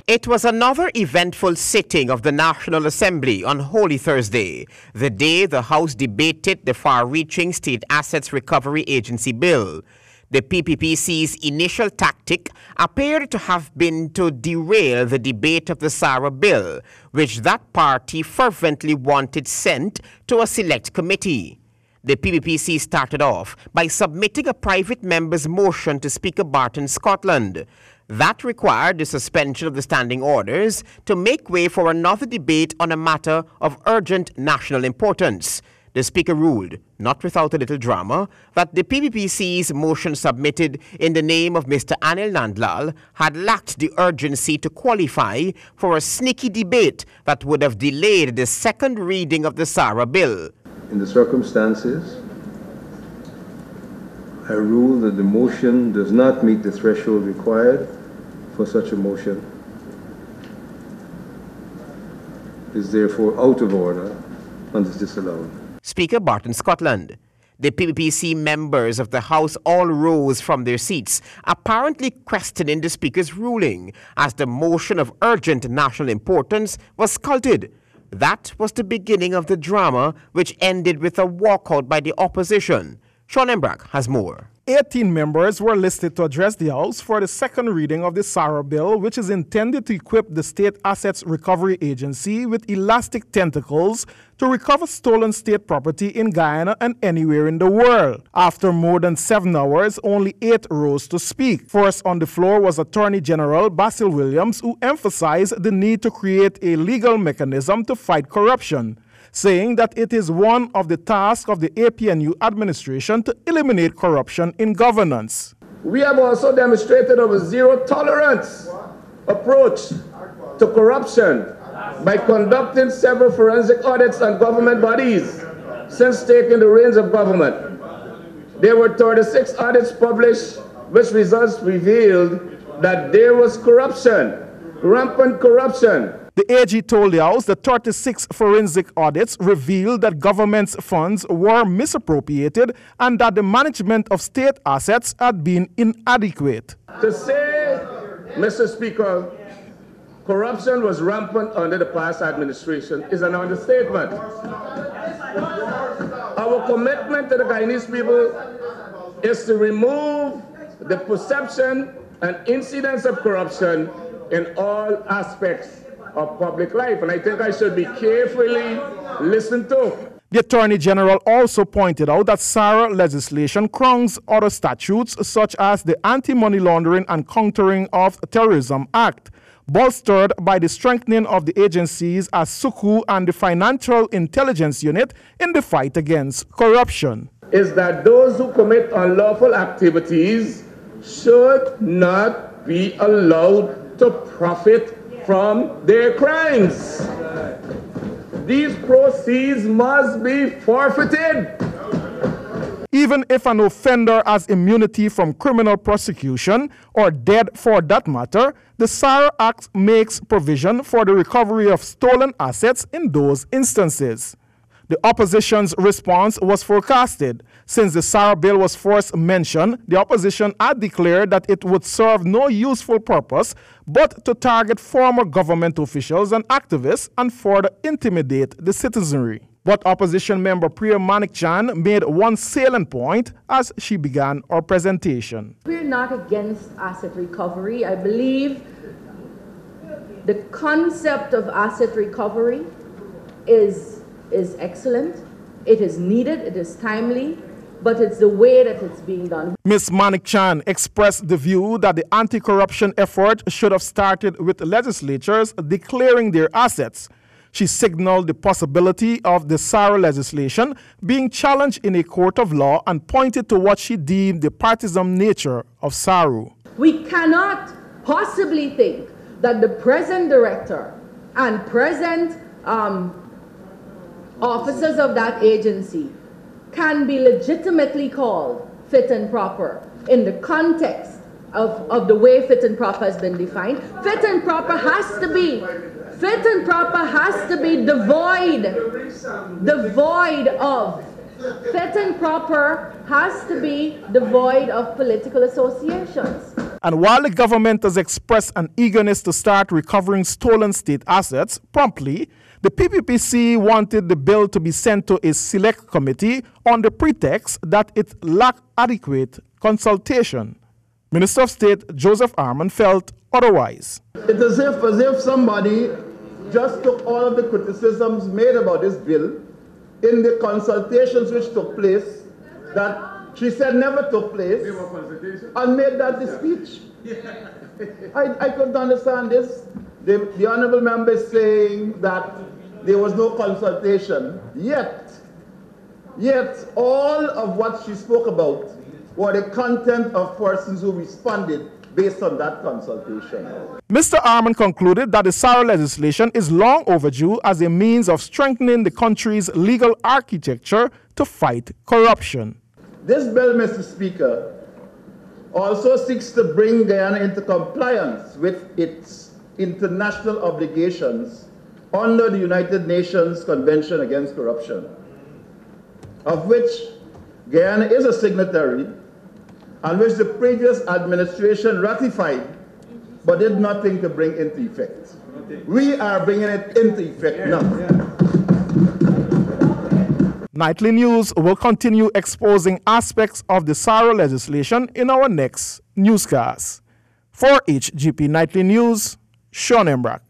It was another eventful sitting of the National Assembly on Holy Thursday, the day the House debated the far-reaching State Assets Recovery Agency bill. The PPPC's initial tactic appeared to have been to derail the debate of the Sara bill, which that party fervently wanted sent to a select committee. The PPPC started off by submitting a private member's motion to Speaker Barton Scotland. That required the suspension of the standing orders to make way for another debate on a matter of urgent national importance. The Speaker ruled, not without a little drama, that the PPPC's motion submitted in the name of Mr. Anil Nandlal had lacked the urgency to qualify for a sneaky debate that would have delayed the second reading of the Sara bill. In the circumstances, I rule that the motion does not meet the threshold required for such a motion, is therefore out of order and is disallowed. Speaker Barton Scotland. The PPPC members of the House all rose from their seats, apparently questioning the Speaker's ruling, as the motion of urgent national importance was scuttled. That was the beginning of the drama, which ended with a walkout by the opposition. Sean Embrock has more. 18 members were listed to address the House for the second reading of the Sara bill, which is intended to equip the State Assets Recovery Agency with elastic tentacles to recover stolen state property in Guyana and anywhere in the world. After more than 7 hours, only 8 rose to speak. First on the floor was Attorney General Basil Williams, who emphasized the need to create a legal mechanism to fight corruption, saying that it is one of the tasks of the APNU administration to eliminate corruption in governance. We have also demonstrated our zero tolerance approach to corruption by conducting several forensic audits on government bodies since taking the reins of government. There were 36 audits published, which results revealed that there was corruption, rampant corruption. The AG told the House that 36 forensic audits revealed that government's funds were misappropriated and that the management of state assets had been inadequate. To say, Mr. Speaker, corruption was rampant under the past administration is an understatement. Our commitment to the Guyanese people is to remove the perception and incidence of corruption in all aspects of public life, and I think I should be carefully listened to. The Attorney General also pointed out that Sara legislation crowns other statutes such as the Anti-Money Laundering and Countering of Terrorism Act, bolstered by the strengthening of the agencies as SUKU and the Financial Intelligence Unit in the fight against corruption. Is that those who commit unlawful activities should not be allowed to profit from their crimes. These proceeds must be forfeited. Even if an offender has immunity from criminal prosecution, or dead for that matter, the Sara Act makes provision for the recovery of stolen assets in those instances. The opposition's response was forecasted. Since the Sara bill was first mentioned, the opposition had declared that it would serve no useful purpose but to target former government officials and activists and further intimidate the citizenry. But opposition member Priya Manik-Chan made one salient point as she began her presentation. We're not against asset recovery. I believe the concept of asset recovery is excellent, it is needed, it is timely, but it's the way that it's being done. Ms. Manik-Chan expressed the view that the anti-corruption effort should have started with legislatures declaring their assets. She signaled the possibility of the Sara legislation being challenged in a court of law and pointed to what she deemed the partisan nature of Sara. We cannot possibly think that the present director and present officers of that agency can be legitimately called fit and proper in the context of the way fit and proper has been defined. Fit and proper has to be devoid of political associations. And while the government has expressed an eagerness to start recovering stolen state assets promptly, the PPPC wanted the bill to be sent to a select committee on the pretext that it lacked adequate consultation. Minister of State Joseph Arman felt otherwise. It is as if somebody just took all of the criticisms made about this bill in the consultations which took place, that she said never took place, and made that the speech. I couldn't understand this. The honourable member is saying that there was no consultation, yet all of what she spoke about were the content of persons who responded based on that consultation. Mr. Arman concluded that the Sara legislation is long overdue as a means of strengthening the country's legal architecture to fight corruption. This bill, Mr. Speaker, also seeks to bring Guyana into compliance with its international obligations under the United Nations Convention Against Corruption, of which Guyana is a signatory and which the previous administration ratified but did nothing to bring into effect. We are bringing it into effect now. Nightly News will continue exposing aspects of the Sara legislation in our next newscast. For HGP Nightly News, Sean Embrock.